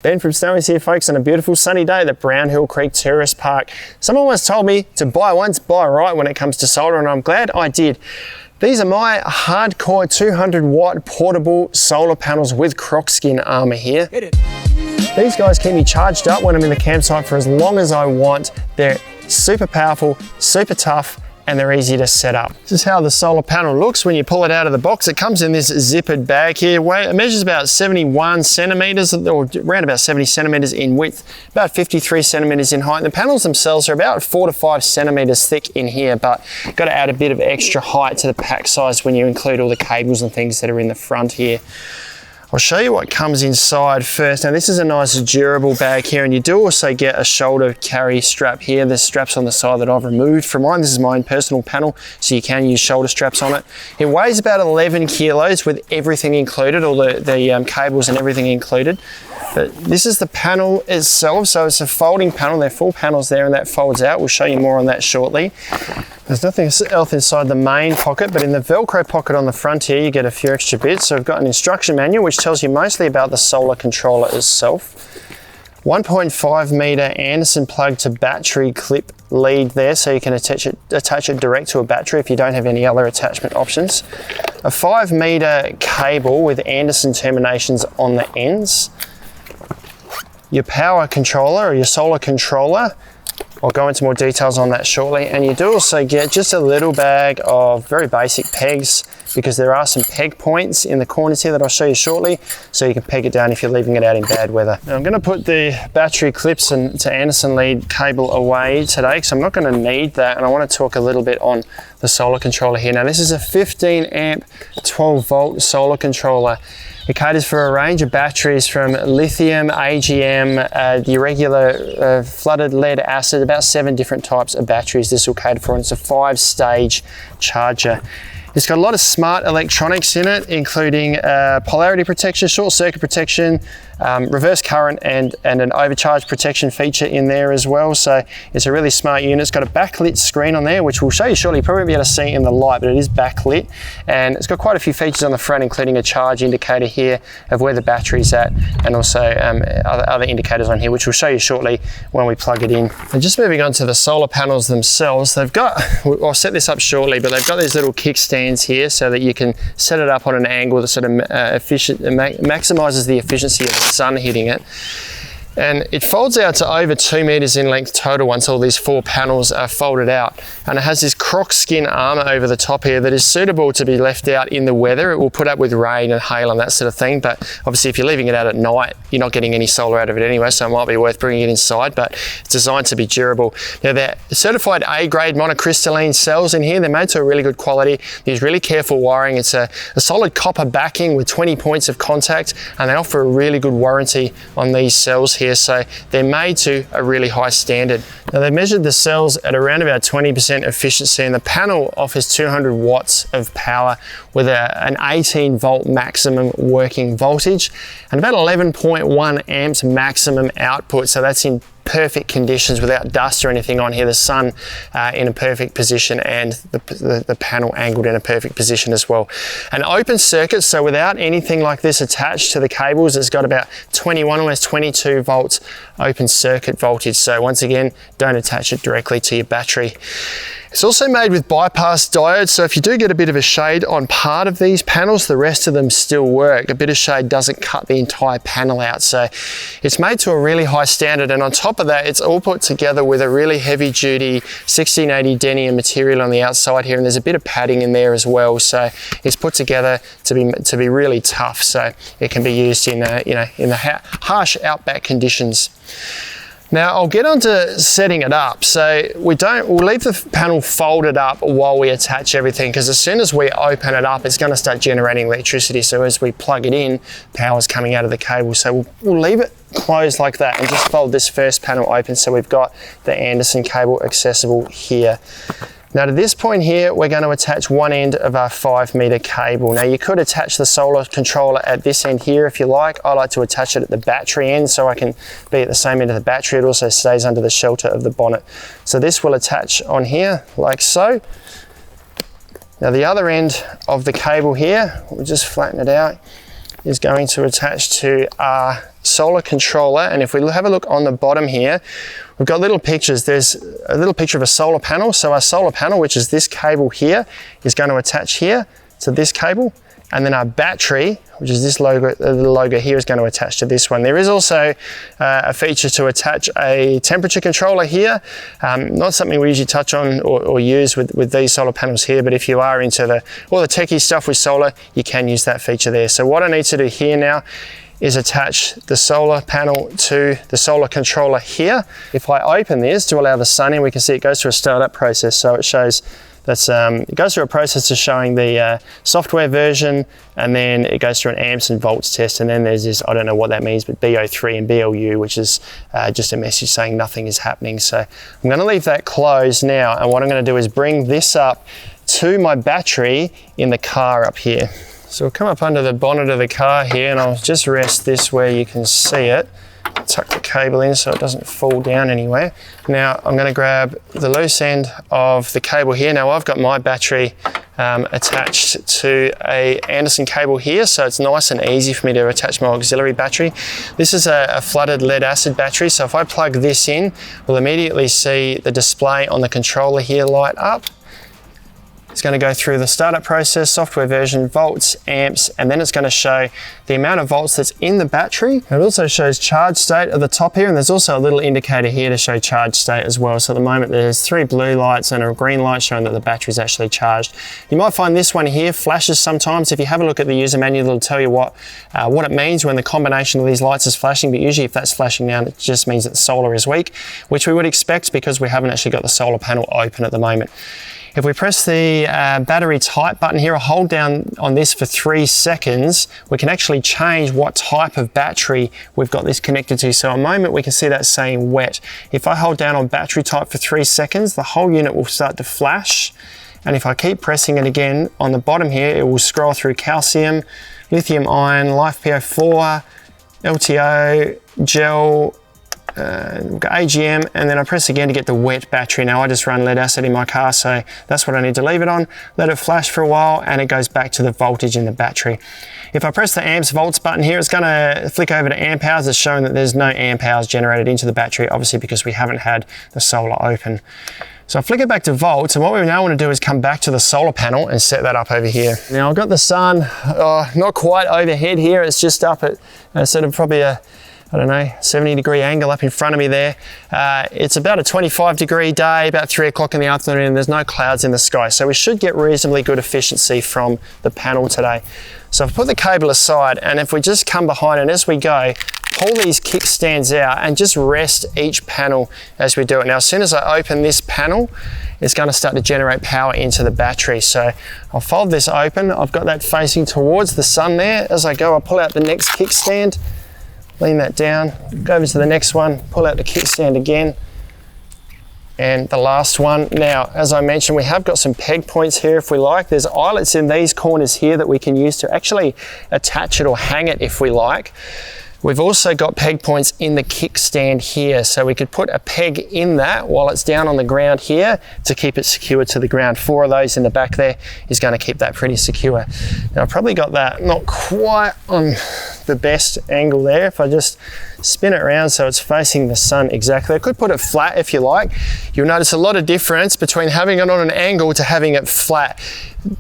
Ben from Snowy's here, folks, on a beautiful sunny day at the Brownhill Creek Tourist Park. Someone once told me to buy once, buy right when it comes to solar, and I'm glad I did. These are my Hard Korr 200W portable solar panels with Crocskin Armour here. These guys keep me charged up when I'm in the campsite for as long as I want. They're super powerful, super tough, and they're easy to set up. This is how the solar panel looks when you pull it out of the box. It comes in this zippered bag here. It measures about 71 centimeters, or around about 70 centimeters in width, about 53 centimeters in height. And the panels themselves are about 4 to 5 centimeters thick in here, but got to add a bit of extra height to the pack size when you include all the cables and things that are in the front here. I'll show you what comes inside first. Now this is a nice durable bag here, and you do also get a shoulder carry strap here. There's straps on the side that I've removed from mine. This is my own personal panel, so you can use shoulder straps on it. It weighs about 11 kilos with everything included, all the cables and everything included. But this is the panel itself, so it's a folding panel. There are 4 panels there and that folds out. We'll show you more on that shortly. There's nothing else inside the main pocket, but in the Velcro pocket on the front here, you get a few extra bits. So we've got an instruction manual, which tells you mostly about the solar controller itself. 1.5 meter Anderson plug to battery clip lead there, so you can attach it direct to a battery if you don't have any other attachment options. A 5 meter cable with Anderson terminations on the ends. Your power controller or your solar controller. I'll go into more details on that shortly. And you do also get just a little bag of very basic pegs, because there are some peg points in the corners here that I'll show you shortly, so you can peg it down if you're leaving it out in bad weather. Now I'm going to put the battery clips and to Anderson lead cable away today, because I'm not going to need that, and I want to talk a little bit on the solar controller here. Now this is a 15 amp 12 volt solar controller. It caters for a range of batteries from lithium, AGM, the irregular flooded lead acid, about 7 different types of batteries this will cater for, and it's a 5-stage charger. It's got a lot of smart electronics in it, including polarity protection, short circuit protection, reverse current, and an overcharge protection feature in there as well. So it's a really smart unit. It's got a backlit screen on there, which we'll show you shortly. You probably won't be able to see in the light, but it is backlit. And it's got quite a few features on the front, including a charge indicator here of where the battery's at, and also other indicators on here, which we'll show you shortly when we plug it in. And just moving on to the solar panels themselves, they've got, I'll set this up shortly, but they've got these little kickstands here so that you can set it up on an angle that sort of maximizes the efficiency of the sun hitting it. And it folds out to over 2 meters in length total once all these 4 panels are folded out. And it has this Crocskin armor over the top here that is suitable to be left out in the weather. It will put up with rain and hail and that sort of thing, but obviously if you're leaving it out at night, you're not getting any solar out of it anyway, so it might be worth bringing it inside, but it's designed to be durable. Now they're certified A-grade monocrystalline cells in here. They're made to a really good quality. There's really careful wiring. It's a solid copper backing with 20 points of contact, and they offer a really good warranty on these cells here. So they're made to a really high standard. Now they've measured the cells at around about 20% efficiency, and the panel offers 200 watts of power with an 18 volt maximum working voltage and about 11.1 amps maximum output. So that's in perfect conditions without dust or anything on here. The sun in a perfect position, and the panel angled in a perfect position as well. An open circuit, so without anything like this attached to the cables, it's got about 21, almost 22 volts open circuit voltage. So once again, don't attach it directly to your battery. It's also made with bypass diodes, so if you do get a bit of a shade on part of these panels, the rest of them still work. A bit of shade doesn't cut the entire panel out, so it's made to a really high standard. And on top of that, it's all put together with a really heavy duty 1680 denier material on the outside here, and there's a bit of padding in there as well. So it's put together to be really tough, so it can be used in in the harsh outback conditions. Now I'll get on to setting it up. So we'll leave the panel folded up while we attach everything, because as soon as we open it up, it's going to start generating electricity. So as we plug it in, power's coming out of the cable. So we'll leave it closed like that and just fold this first panel open, so we've got the Anderson cable accessible here. Now to this point here, we're going to attach one end of our 5 meter cable. Now you could attach the solar controller at this end here if you like. I like to attach it at the battery end so I can be at the same end of the battery. It also stays under the shelter of the bonnet. So this will attach on here like so. Now the other end of the cable here, we'll just flatten it out. is going to attach to our solar controller. And if we have a look on the bottom here, we've got little pictures. There's a little picture of a solar panel. So our solar panel, which is this cable here, is going to attach here to this cable. And then our battery, which is this logo, the logo here, is going to attach to this one. There is also a feature to attach a temperature controller here. Not something we usually touch on or use with these solar panels here, but if you are into all the techie stuff with solar, you can use that feature there. So what I need to do here now is attach the solar panel to the solar controller here. If I open this to allow the sun in, we can see it goes through a startup process. So it shows it goes through a process of showing the software version, and then it goes through an amps and volts test, and then there's this, I don't know what that means, but BO3 and BLU, which is just a message saying nothing is happening. So I'm going to leave that closed now, and what I'm going to do is bring this up to my battery in the car up here. So we'll come up under the bonnet of the car here, and I'll just rest this where you can see it. Tuck the cable in so it doesn't fall down anywhere. Now I'm going to grab the loose end of the cable here. Now I've got my battery attached to a Anderson cable here, so it's nice and easy for me to attach my auxiliary battery. This is a flooded lead acid battery, so if I plug this in, we'll immediately see the display on the controller here light up. It's going to go through the startup process, software version, volts, amps, and then it's going to show the amount of volts that's in the battery. It also shows charge state at the top here, and there's also a little indicator here to show charge state as well. So at the moment there's 3 blue lights and a green light showing that the battery is actually charged. You might find this one here flashes sometimes. If you have a look at the user manual, it'll tell you what it means when the combination of these lights is flashing, but usually if that's flashing now, it just means that the solar is weak, which we would expect because we haven't actually got the solar panel open at the moment. If we press the battery type button here, or hold down on this for 3 seconds, we can actually change what type of battery we've got this connected to. So at the moment we can see that saying wet. If I hold down on battery type for 3 seconds, the whole unit will start to flash. And if I keep pressing it again on the bottom here, it will scroll through calcium, lithium ion, LiFePO4, LTO, gel, we've got AGM, and then I press again to get the wet battery. Now I just run lead acid in my car, so that's what I need to leave it on, let it flash for a while, and it goes back to the voltage in the battery. If I press the amps volts button here, it's going to flick over to amp hours. It's showing that there's no amp hours generated into the battery, obviously because we haven't had the solar open. So I flick it back to volts, and what we now want to do is come back to the solar panel and set that up over here. Now I've got the sun not quite overhead here, it's just up at sort of probably a 70-degree angle up in front of me there. It's about a 25-degree day, about 3 o'clock in the afternoon, and there's no clouds in the sky. So we should get reasonably good efficiency from the panel today. So I've put the cable aside, and if we just come behind and as we go, pull these kickstands out and just rest each panel as we do it. Now, as soon as I open this panel, it's going to start to generate power into the battery. So I'll fold this open. I've got that facing towards the sun there. As I go, I'll pull out the next kickstand, lean that down, go over to the next one, pull out the kickstand again, and the last one. Now, as I mentioned, we have got some peg points here if we like. There's eyelets in these corners here that we can use to actually attach it or hang it if we like. We've also got peg points in the kickstand here, so we could put a peg in that while it's down on the ground here to keep it secure to the ground. 4 of those in the back there is going to keep that pretty secure. Now I've probably got that not quite on the best angle there. If I just spin it around so it's facing the sun exactly. I could put it flat if you like. You'll notice a lot of difference between having it on an angle to having it flat.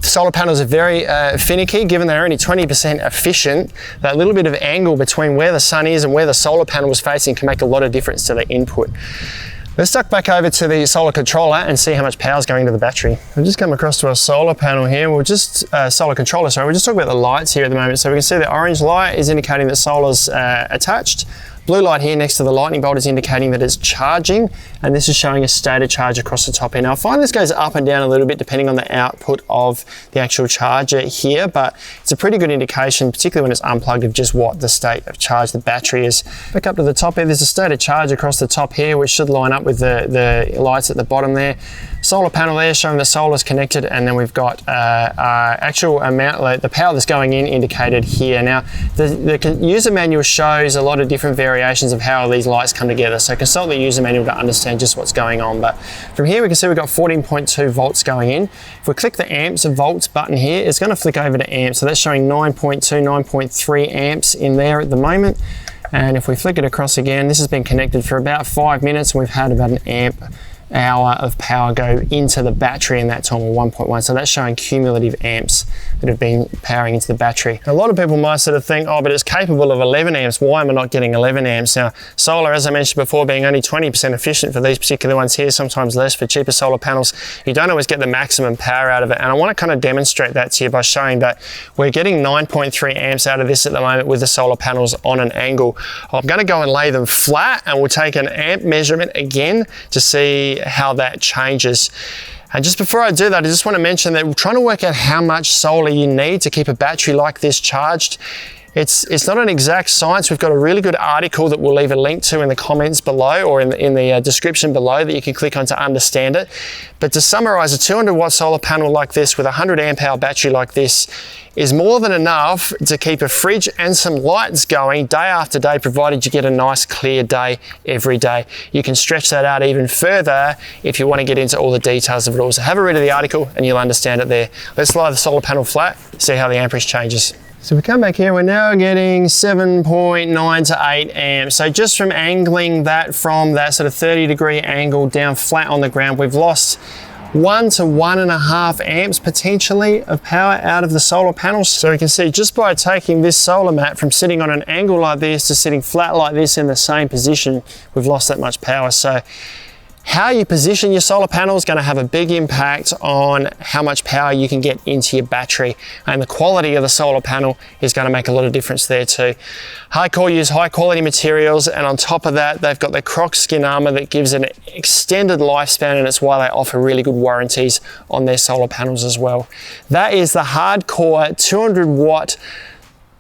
Solar panels are very finicky, given they're only 20% efficient. That little bit of angle between where the sun is and where the solar panel is facing can make a lot of difference to the input. Let's duck back over to the solar controller and see how much power is going to the battery. We've just come across to our solar panel here. We'll just, solar controller, sorry. We'll just talk about the lights here at the moment. So we can see the orange light is indicating that solar's attached. Blue light here next to the lightning bolt is indicating that it's charging, and this is showing a state of charge across the top here. Now I find this goes up and down a little bit depending on the output of the actual charger here, but it's a pretty good indication, particularly when it's unplugged, of just what the state of charge the battery is. Back up to the top here, there's a state of charge across the top here, which should line up with the lights at the bottom there. Solar panel there showing the solar's connected, and then we've got our actual amount, the power that's going in indicated here. Now the user manual shows a lot of different variations variations of how these lights come together. So consult the user manual to understand just what's going on. But from here we can see we've got 14.2 volts going in. If we click the amps and volts button here, it's going to flick over to amps. So that's showing 9.2, 9.3 amps in there at the moment. And if we flick it across again, this has been connected for about 5 minutes and we've had about an amp hour of power go into the battery in that time, or 1.1. So that's showing cumulative amps that have been powering into the battery. A lot of people might sort of think, oh, but it's capable of 11 amps. Why am I not getting 11 amps? Now, solar, as I mentioned before, being only 20% efficient for these particular ones here, sometimes less for cheaper solar panels, you don't always get the maximum power out of it. And I want to kind of demonstrate that to you by showing that we're getting 9.3 amps out of this at the moment with the solar panels on an angle. I'm going to go and lay them flat and we'll take an amp measurement again to see how that changes. And just before I do that, I just want to mention that we're trying to work out how much solar you need to keep a battery like this charged. It's not an exact science. We've got a really good article that we'll leave a link to in the comments below, or in the description below, that you can click on to understand it. But to summarize, a 200 watt solar panel like this with a 100 amp hour battery like this is more than enough to keep a fridge and some lights going day after day, provided you get a nice clear day every day. You can stretch that out even further if you want to get into all the details of it all. So have a read of the article and you'll understand it there. Let's lie the solar panel flat, see how the amperage changes. So we come back here, we're now getting 7.9 to 8 amps. So just from angling that from that sort of 30-degree angle down flat on the ground, we've lost 1 to 1.5 amps potentially of power out of the solar panels. So we can see just by taking this solar mat from sitting on an angle like this to sitting flat like this in the same position, we've lost that much power. So how you position your solar panel is going to have a big impact on how much power you can get into your battery, and the quality of the solar panel is going to make a lot of difference there too. Hard Korr use high quality materials, and on top of that they've got the Crocskin armour that gives an extended lifespan, and it's why they offer really good warranties on their solar panels as well. That is the Hard Korr 200 watt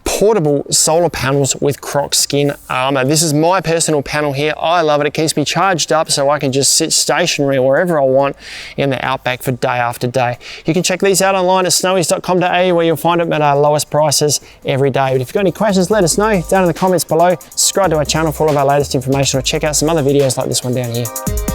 portable solar panels with Crocskin armour. This is my personal panel here. I love it. It keeps me charged up so I can just sit stationary wherever I want in the outback for day after day. You can check these out online at snowies.com.au, where you'll find them at our lowest prices every day. But if you've got any questions, let us know down in the comments below. Subscribe to our channel for all of our latest information, or check out some other videos like this one down here.